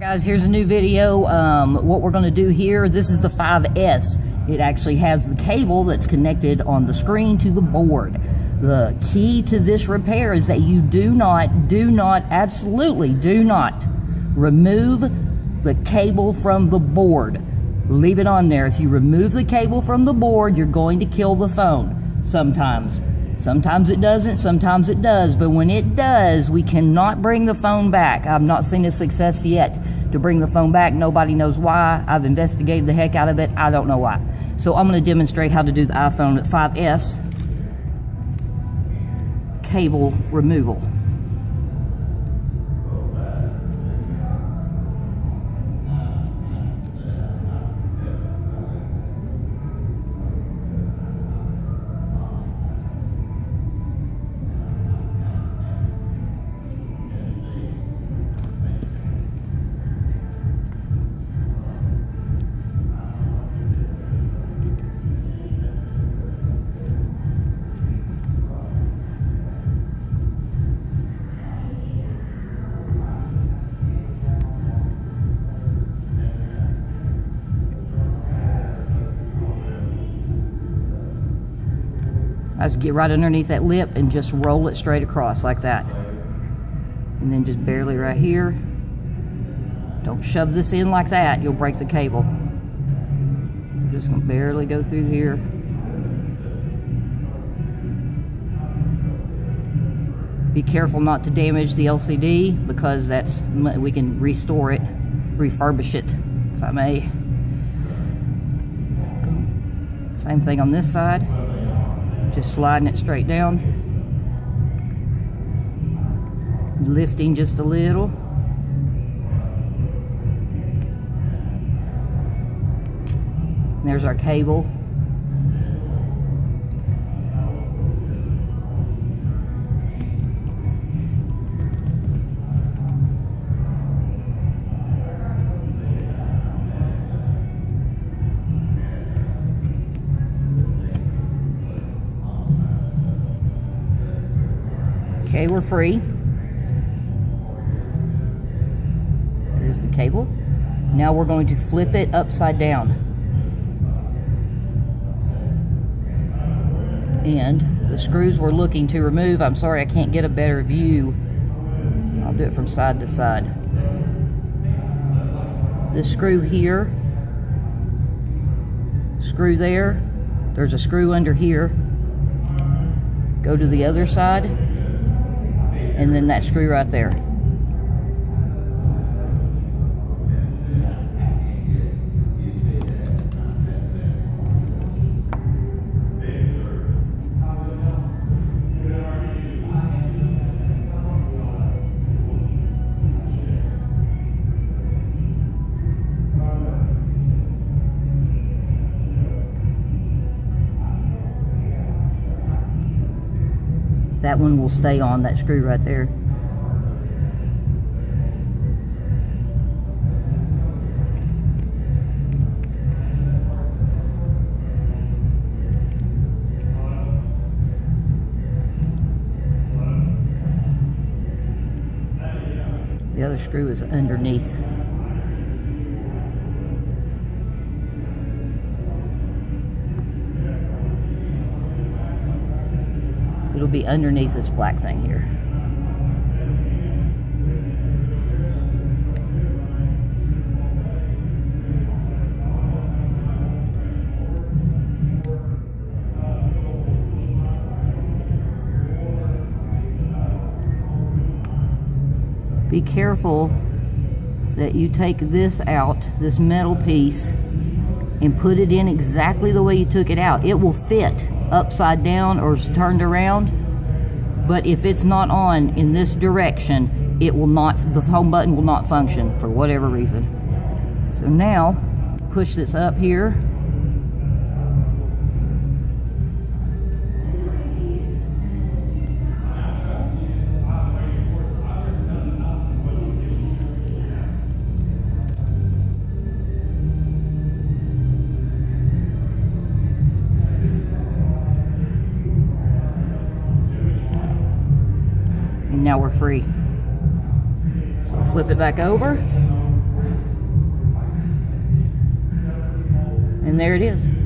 Guys, here's a new video. What we're going to do here, this is the 5S. It actually has the cable that's connected on the screen to the board. The key to this repair is that you absolutely do not remove the cable from the board. Leave it on there. If you remove the cable from the board, you're going to kill the phone. Sometimes it doesn't, sometimes it does, but when it does, we cannot bring the phone back. I've not seen a success yet to bring the phone back. Nobody knows why. I've investigated the heck out of it. I don't know why. So I'm going to demonstrate how to do the iPhone 5S cable removal. I just get right underneath that lip and just roll it straight across like that. And then just barely right here. Don't shove this in like that, you'll break the cable. I'm just gonna barely go through here. Be careful not to damage the LCD because we can restore it, refurbish it, if I may. Same thing on this side. Just sliding it straight down, lifting just a little. There's our cable. Okay, we're free. Here's the cable. Now we're going to flip it upside down. And the screws we're looking to remove, I'm sorry I can't get a better view. I'll do it from side to side. This screw here, screw there, there's a screw under here. Go to the other side. And then that screw right there. That one will stay on, that screw right there. The other screw is underneath. It'll be underneath this black thing here. Be careful that you take this out, this metal piece, and put it in exactly the way you took it out. It will fit upside down or turned around, but if it's not on in this direction, it will not, the home button will not function for whatever reason. So now, push this up here. And now we're free. So flip it back over. And there it is.